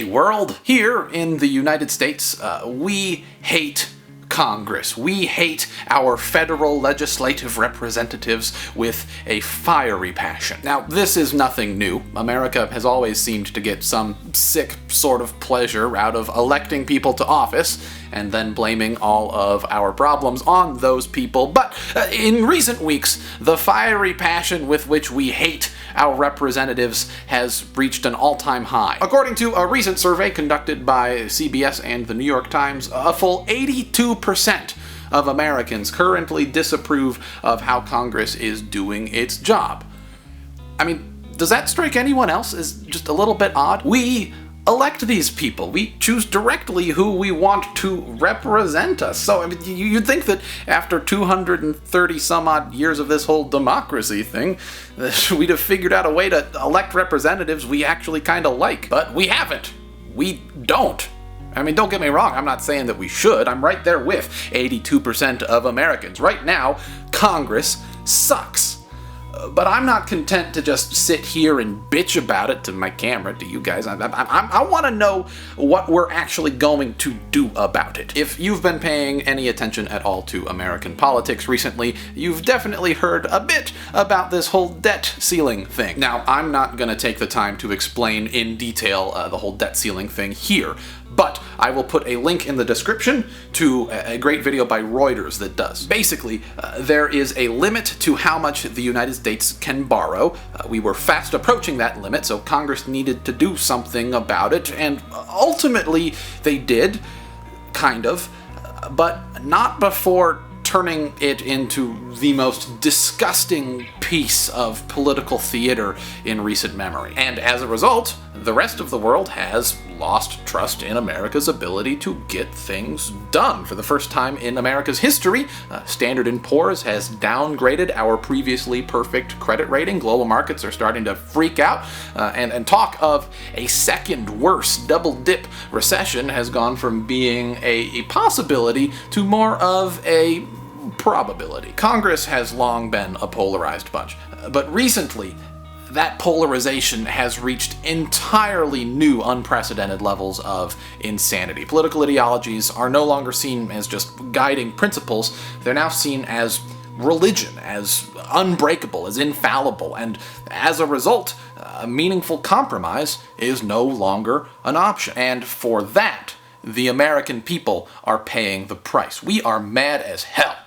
Hey world! Here in the United States, we hate Congress. We hate our federal legislative representatives with a fiery passion. Now, this is nothing new. America has always seemed to get some sick sort of pleasure out of electing people to office and then blaming all of our problems on those people. But in recent weeks, the fiery passion with which we hate our representatives has reached an all-time high. According to a recent survey conducted by CBS and the New York Times, a full 82% of Americans currently disapprove of how Congress is doing its job. I mean, does that strike anyone else as just a little bit odd? We elect these people. We choose directly who we want to represent us. So I mean, you'd think that after 230 some odd years of this whole democracy thing, we'd have figured out a way to elect representatives we actually kind of like. But we haven't. We don't. I mean, don't get me wrong, I'm not saying that we should. I'm right there with 82% of Americans. Right now, Congress sucks. But I'm not content to just sit here and bitch about it to my camera, to you guys. I want to know what we're actually going to do about it. If you've been paying any attention at all to American politics recently, you've definitely heard a bit about this whole debt ceiling thing. Now, I'm not going to take the time to explain in detail the whole debt ceiling thing here, but I will put a link in the description to a great video by Reuters that does. Basically, there is a limit to how much the United States can borrow. We were fast approaching that limit, so Congress needed to do something about it, and ultimately they did, kind of, but not before turning it into the most disgusting piece of political theater in recent memory. And as a result, the rest of the world has lost trust in America's ability to get things done. For the first time in America's history, Standard & Poor's has downgraded our previously perfect credit rating. Global markets are starting to freak out, and talk of a second worse double-dip recession has gone from being a possibility to more of a probability. Congress has long been a polarized bunch, but recently, that polarization has reached entirely new, unprecedented levels of insanity. Political ideologies are no longer seen as just guiding principles, they're now seen as religion, as unbreakable, as infallible, and as a result, a meaningful compromise is no longer an option. And for that, the American people are paying the price. We are mad as hell.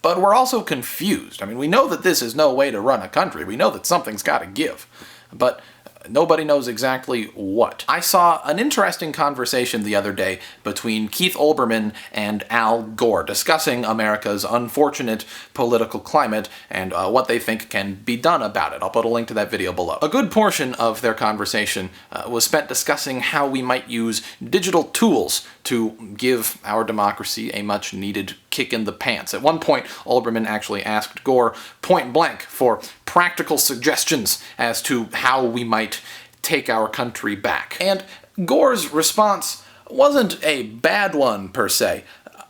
But we're also confused. I mean, we know that this is no way to run a country. We know that something's got to give. But nobody knows exactly what. I saw an interesting conversation the other day between Keith Olbermann and Al Gore discussing America's unfortunate political climate and what they think can be done about it. I'll put a link to that video below. A good portion of their conversation was spent discussing how we might use digital tools to give our democracy a much-needed kick in the pants. At one point, Olbermann actually asked Gore point blank for practical suggestions as to how we might take our country back. And Gore's response wasn't a bad one per se,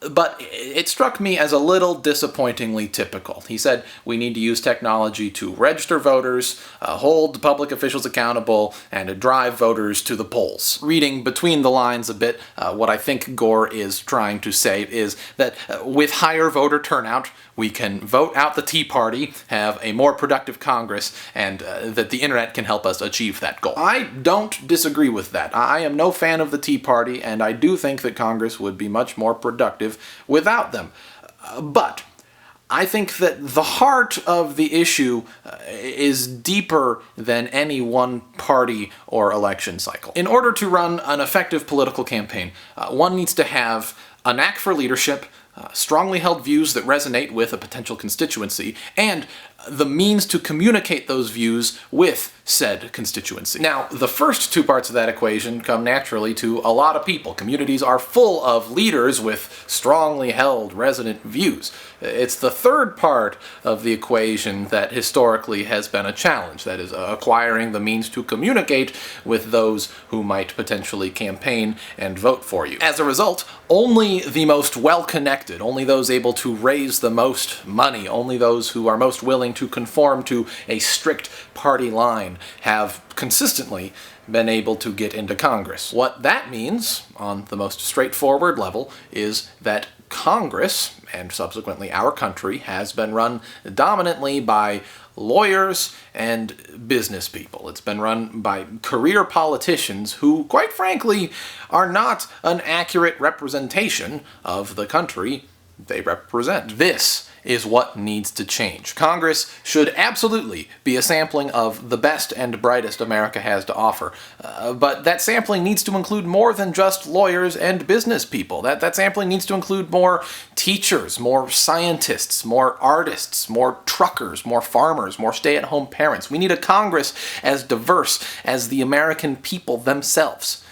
but it struck me as a little disappointingly typical. He said we need to use technology to register voters, hold public officials accountable, and drive voters to the polls. Reading between the lines a bit, what I think Gore is trying to say is that with higher voter turnout, we can vote out the Tea Party, have a more productive Congress, and that the internet can help us achieve that goal. I don't disagree with that. I am no fan of the Tea Party, and I do think that Congress would be much more productive without them. But I think that the heart of the issue is deeper than any one party or election cycle. In order to run an effective political campaign, one needs to have a knack for leadership, strongly held views that resonate with a potential constituency, and the means to communicate those views with said constituency. Now, the first two parts of that equation come naturally to a lot of people. Communities are full of leaders with strongly held resonant views. It's the third part of the equation that historically has been a challenge, that is, acquiring the means to communicate with those who might potentially campaign and vote for you. As a result, only the most well-connected, only those able to raise the most money, only those who are most willing to conform to a strict party line have consistently been able to get into Congress. What that means, on the most straightforward level, is that Congress, and subsequently our country, has been run dominantly by lawyers and business people. It's been run by career politicians who, quite frankly, are not an accurate representation of the country they represent. This is what needs to change. Congress should absolutely be a sampling of the best and brightest America has to offer. But that sampling needs to include more than just lawyers and business people. That sampling needs to include more teachers, more scientists, more artists, more truckers, more farmers, more stay-at-home parents. We need a Congress as diverse as the American people themselves.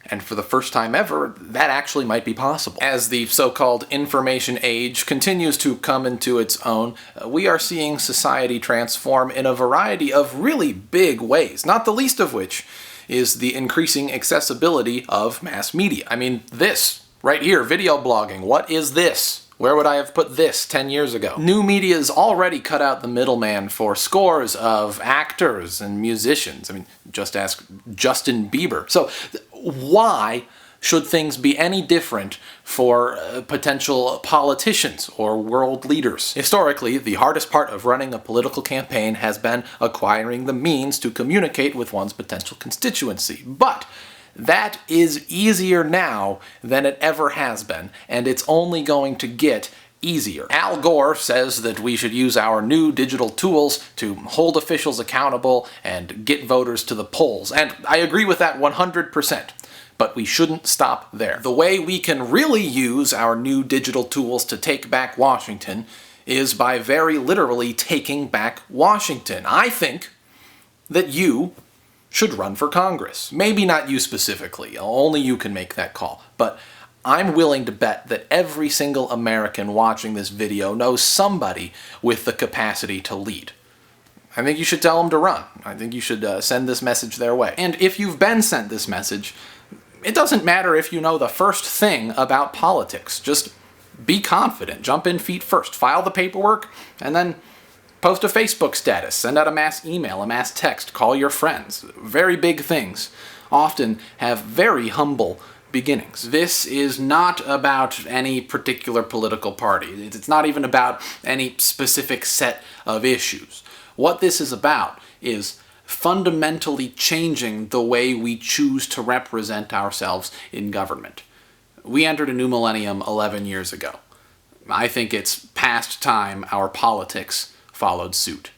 And for the first time ever, that actually might be possible. As the so-called information age continues to come into its own, we are seeing society transform in a variety of really big ways, not the least of which is the increasing accessibility of mass media. I mean, this right here, video blogging, what is this? Where would I have put this 10 years ago? New media's already cut out the middleman for scores of actors and musicians. I mean, just ask Justin Bieber. So why should things be any different for potential politicians or world leaders? Historically, the hardest part of running a political campaign has been acquiring the means to communicate with one's potential constituency. But that is easier now than it ever has been, and it's only going to get easier. Al Gore says that we should use our new digital tools to hold officials accountable and get voters to the polls, and I agree with that 100%. But we shouldn't stop there. The way we can really use our new digital tools to take back Washington is by very literally taking back Washington. I think that you should run for Congress. Maybe not you specifically, only you can make that call, but I'm willing to bet that every single American watching this video knows somebody with the capacity to lead. I think you should tell them to run. I think you should send this message their way. And if you've been sent this message, it doesn't matter if you know the first thing about politics. Just be confident, jump in feet first, file the paperwork, and then post a Facebook status, send out a mass email, a mass text, call your friends. Very big things often have very humble beginnings. This is not about any particular political party. It's not even about any specific set of issues. What this is about is fundamentally changing the way we choose to represent ourselves in government. We entered a new millennium 11 years ago. I think it's past time our politics followed suit.